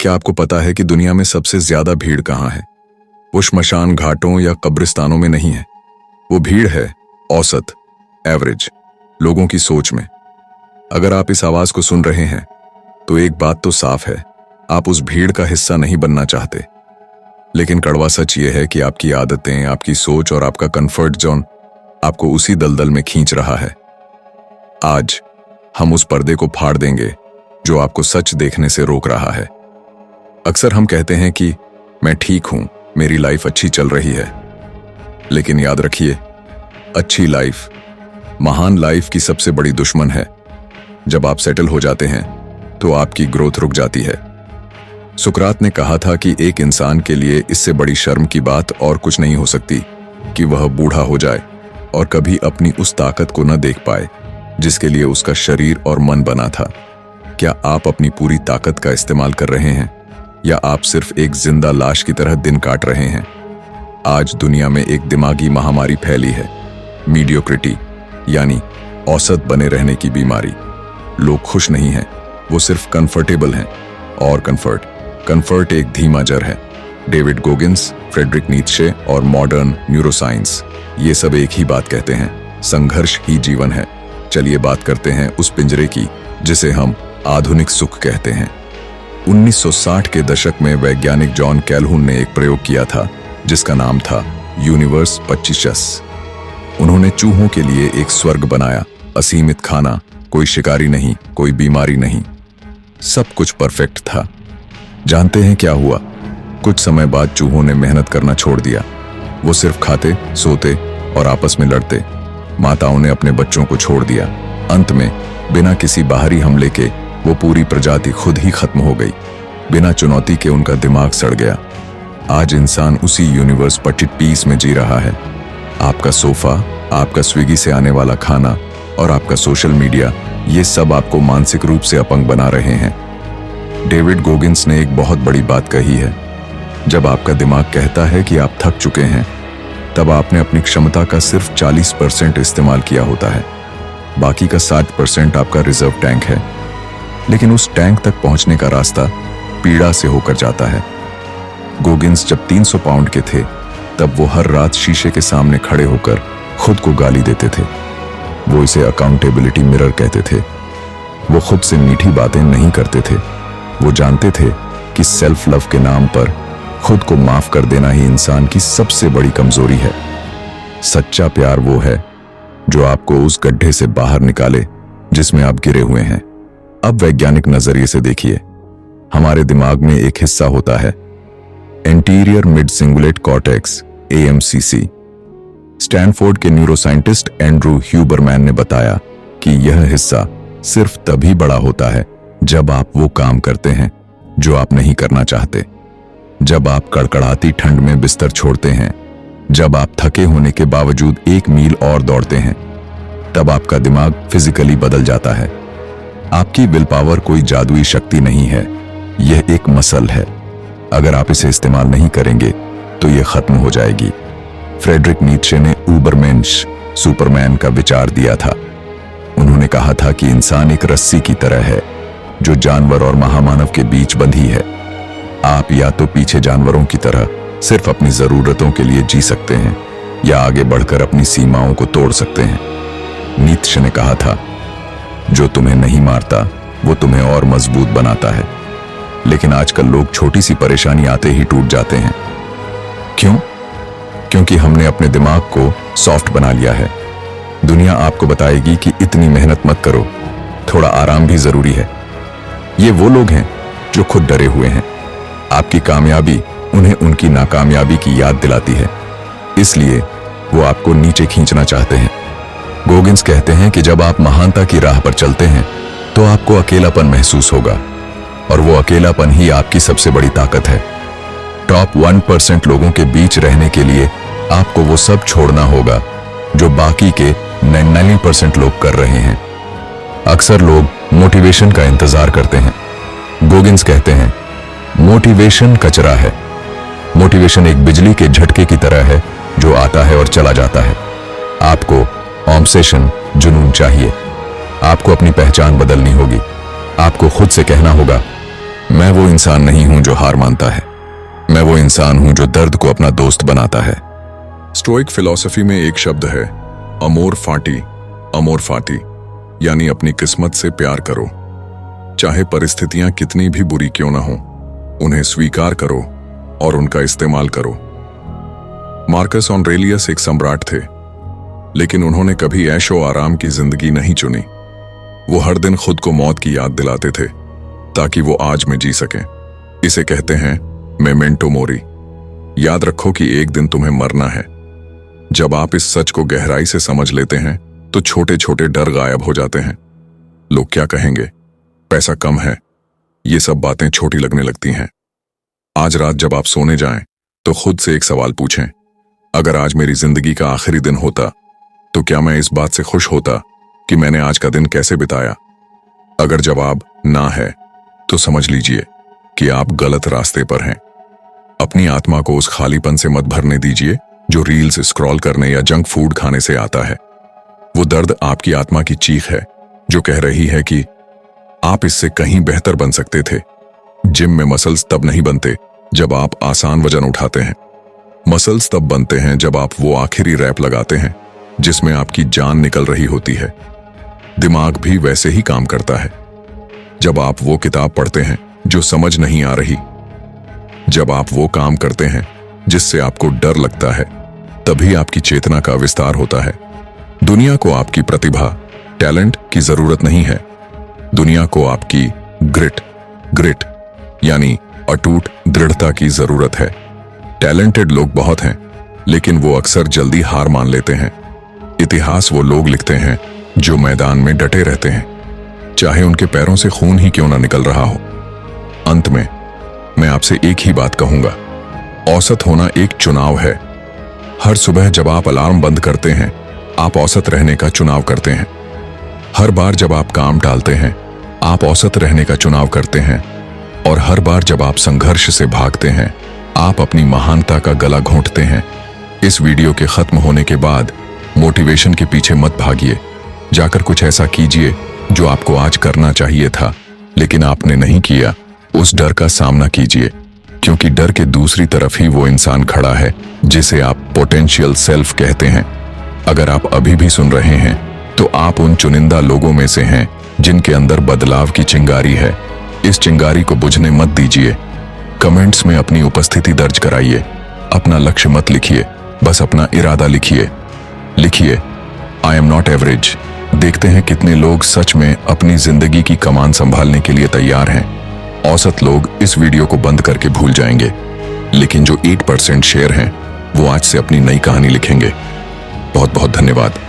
क्या आपको पता है कि दुनिया में सबसे ज्यादा भीड़ कहाँ है? वो श्मशान घाटों या कब्रिस्तानों में नहीं है। वो भीड़ है औसत, एवरेज लोगों की सोच में। अगर आप इस आवाज को सुन रहे हैं तो एक बात तो साफ है, आप उस भीड़ का हिस्सा नहीं बनना चाहते। लेकिन कड़वा सच ये है कि आपकी आदतें, आपकी सोच और आपका कंफर्ट जोन आपको उसी दलदल में खींच रहा है। आज हम उस पर्दे को फाड़ देंगे जो आपको सच देखने से रोक रहा है। अक्सर हम कहते हैं कि मैं ठीक हूं, मेरी लाइफ अच्छी चल रही है। लेकिन याद रखिए, अच्छी लाइफ महान लाइफ की सबसे बड़ी दुश्मन है। जब आप सेटल हो जाते हैं तो आपकी ग्रोथ रुक जाती है। सुकरात ने कहा था कि एक इंसान के लिए इससे बड़ी शर्म की बात और कुछ नहीं हो सकती कि वह बूढ़ा हो जाए और कभी अपनी उस ताकत को न देख पाए जिसके लिए उसका शरीर और मन बना था। क्या आप अपनी पूरी ताकत का इस्तेमाल कर रहे हैं या आप सिर्फ एक जिंदा लाश की तरह दिन काट रहे हैं? आज दुनिया में एक दिमागी महामारी फैली है, मीडियोक्रिटी, यानी औसत बने रहने की बीमारी। लोग खुश नहीं हैं, वो सिर्फ कंफर्टेबल हैं। और कंफर्ट एक धीमा जर है। डेविड गोगिंस, फ्रेडरिक नीत्शे और मॉडर्न न्यूरोसाइंस ये सब एक ही बात कहते हैं, संघर्ष ही जीवन है। चलिए बात करते हैं उस पिंजरे की जिसे हम आधुनिक सुख कहते हैं। 1960 के दशक में वैज्ञानिक जॉन कैल्हुन ने एक प्रयोग किया था जिसका नाम था यूनिवर्स 25। उन्होंने चूहों के लिए एक स्वर्ग बनाया, असीमित खाना, कोई शिकारी नहीं, कोई बीमारी नहीं, सब कुछ परफेक्ट था। जानते हैं क्या हुआ? कुछ समय बाद चूहों ने मेहनत करना छोड़ दिया। वो सिर्फ खाते, सोते और आपस में लड़ते। माताओं ने अपने बच्चों को छोड़ दिया। अंत में बिना किसी बाहरी हमले के वो पूरी प्रजाति खुद ही खत्म हो गई। बिना चुनौती के उनका दिमाग सड़ गया। आज इंसान उसी यूनिवर्स 25 में जी रहा है। आपका सोफा, आपका स्विगी से आने वाला खाना और आपका सोशल मीडिया, ये सब आपको मानसिक रूप से अपंग बना रहे हैं। डेविड गोगिंस ने एक बहुत बड़ी बात कही है, जब आपका दिमाग कहता है कि आप थक चुके हैं, तब आपने अपनी क्षमता का सिर्फ 40% इस्तेमाल किया होता है। बाकी का 60% आपका रिजर्व टैंक है। लेकिन उस टैंक तक पहुंचने का रास्ता पीड़ा से होकर जाता है। गोगिंस जब 300 पाउंड के थे तब वो हर रात शीशे के सामने खड़े होकर खुद को गाली देते थे। वो इसे अकाउंटेबिलिटी मिरर कहते थे। वो खुद से मीठी बातें नहीं करते थे। वो जानते थे कि सेल्फ लव के नाम पर खुद को माफ कर देना ही इंसान की सबसे बड़ी कमजोरी है। सच्चा प्यार वो है जो आपको उस गड्ढे से बाहर निकाले जिसमें आप गिरे हुए हैं। अब वैज्ञानिक नजरिए से देखिए, हमारे दिमाग में एक हिस्सा होता है, anterior mid cingulate cortex, AMCC। Stanford के न्यूरोसाइंटिस्ट एंड्रू ह्यूबरमैन ने बताया कि यह हिस्सा सिर्फ तभी बड़ा होता है जब आप वो काम करते हैं जो आप नहीं करना चाहते। जब आप कड़कड़ाती ठंड में बिस्तर छोड़ते हैं, जब आप थके होने के बावजूद 1 मील और दौड़ते हैं, तब आपका दिमाग फिजिकली बदल जाता है। आपकी विल पावर कोई जादुई शक्ति नहीं है, यह एक मसल है। अगर आप इसे इस्तेमाल नहीं करेंगे तो यह खत्म हो जाएगी। फ्रेडरिक नीत्शे ने उबरमेंश, सुपरमैन का विचार दिया था। उन्होंने कहा था कि इंसान एक रस्सी की तरह है जो जानवर और महामानव के बीच बंधी है। आप या तो पीछे जानवरों की तरह सिर्फ अपनी जरूरतों के लिए जी सकते हैं या आगे बढ़कर अपनी सीमाओं को तोड़ सकते हैं। नीत्शे ने कहा था, जो तुम्हें नहीं मारता वो तुम्हें और मजबूत बनाता है। लेकिन आजकल लोग छोटी सी परेशानी आते ही टूट जाते हैं। क्यों? क्योंकि हमने अपने दिमाग को सॉफ्ट बना लिया है। दुनिया आपको बताएगी कि इतनी मेहनत मत करो, थोड़ा आराम भी जरूरी है। ये वो लोग हैं जो खुद डरे हुए हैं। आपकी कामयाबी उन्हें उनकी नाकामयाबी की याद दिलाती है, इसलिए वो आपको नीचे खींचना चाहते हैं। गोगिंस कहते हैं कि जब आप महानता की राह पर चलते हैं तो आपको अकेलापन महसूस होगा, और वो अकेलापन ही आपकी सबसे बड़ी ताकत है। टॉप 1% लोगों के बीच रहने के लिए आपको वो सब छोड़ना होगा जो बाकी के 99% लोग कर रहे हैं। अक्सर लोग मोटिवेशन का इंतजार करते हैं। गोगिंस कहते हैं, मोटिवेशन कचरा है। मोटिवेशन एक बिजली के झटके की तरह है जो आता है और चला जाता है। आपको ऑब्सेशन, जुनून चाहिए। आपको अपनी पहचान बदलनी होगी। आपको खुद से कहना होगा, मैं वो इंसान नहीं हूं जो हार मानता है, मैं वो इंसान हूं जो दर्द को अपना दोस्त बनाता है। स्टोइक फिलॉसफी में एक शब्द है, अमोर फाटी, यानी अपनी किस्मत से प्यार करो। चाहे परिस्थितियां कितनी भी बुरी क्यों ना हो, उन्हें स्वीकार करो और उनका इस्तेमाल करो। मार्कस ऑरेलियस एक सम्राट थे, लेकिन उन्होंने कभी ऐशो आराम की जिंदगी नहीं चुनी। वो हर दिन खुद को मौत की याद दिलाते थे ताकि वो आज में जी सकें। इसे कहते हैं मेमेंटो मोरी। याद रखो कि एक दिन तुम्हें मरना है। जब आप इस सच को गहराई से समझ लेते हैं तो छोटे छोटे डर गायब हो जाते हैं। लोग क्या कहेंगे, पैसा कम है, ये सब बातें छोटी लगने लगती हैं। आज रात जब आप सोने जाएं तो खुद से एक सवाल पूछें, अगर आज मेरी जिंदगी का आखिरी दिन होता तो क्या मैं इस बात से खुश होता कि मैंने आज का दिन कैसे बिताया? अगर जवाब ना है तो समझ लीजिए कि आप गलत रास्ते पर हैं। अपनी आत्मा को उस खालीपन से मत भरने दीजिए जो रील्स स्क्रॉल करने या जंक फूड खाने से आता है। वो दर्द आपकी आत्मा की चीख है जो कह रही है कि आप इससे कहीं बेहतर बन सकते थे। जिम में मसल्स तब नहीं बनते जब आप आसान वजन उठाते हैं। मसल्स तब बनते हैं जब आप वो आखिरी रैप लगाते हैं जिसमें आपकी जान निकल रही होती है। दिमाग भी वैसे ही काम करता है। जब आप वो किताब पढ़ते हैं जो समझ नहीं आ रही, जब आप वो काम करते हैं जिससे आपको डर लगता है, तभी आपकी चेतना का विस्तार होता है। दुनिया को आपकी प्रतिभा, टैलेंट की जरूरत नहीं है। दुनिया को आपकी ग्रिट यानी अटूट दृढ़ता की जरूरत है। टैलेंटेड लोग बहुत हैं, लेकिन वो अक्सर जल्दी हार मान लेते हैं। इतिहास वो लोग लिखते हैं जो मैदान में डटे रहते हैं, चाहे उनके पैरों से खून ही क्यों ना निकल रहा हो। अंत में मैं आपसे एक ही बात कहूंगा, औसत होना एक चुनाव है। हर सुबह जब आप अलार्म बंद करते हैं, आप औसत रहने का चुनाव करते हैं। हर बार जब आप काम टालते हैं, आप औसत रहने का चुनाव करते हैं। और हर बार जब आप संघर्ष से भागते हैं, आप अपनी महानता का गला घोंटते हैं। इस वीडियो के खत्म होने के बाद मोटिवेशन के पीछे मत भागिए। जाकर कुछ ऐसा कीजिए जो आपको आज करना चाहिए था लेकिन आपने नहीं किया। उस डर का सामना कीजिए, क्योंकि डर के दूसरी तरफ ही वो इंसान खड़ा है जिसे आप पोटेंशियल सेल्फ कहते हैं। अगर आप अभी भी सुन रहे हैं तो आप उन चुनिंदा लोगों में से हैं जिनके अंदर बदलाव की चिंगारी है। इस चिंगारी को बुझने मत दीजिए। कमेंट्स में अपनी उपस्थिति दर्ज कराइए। अपना लक्ष्य मत लिखिए, बस अपना इरादा लिखिए। I am not average. देखते हैं कितने लोग सच में अपनी जिंदगी की कमान संभालने के लिए तैयार हैं। औसत लोग इस वीडियो को बंद करके भूल जाएंगे, लेकिन जो 8% शेयर हैं वो आज से अपनी नई कहानी लिखेंगे। बहुत बहुत धन्यवाद।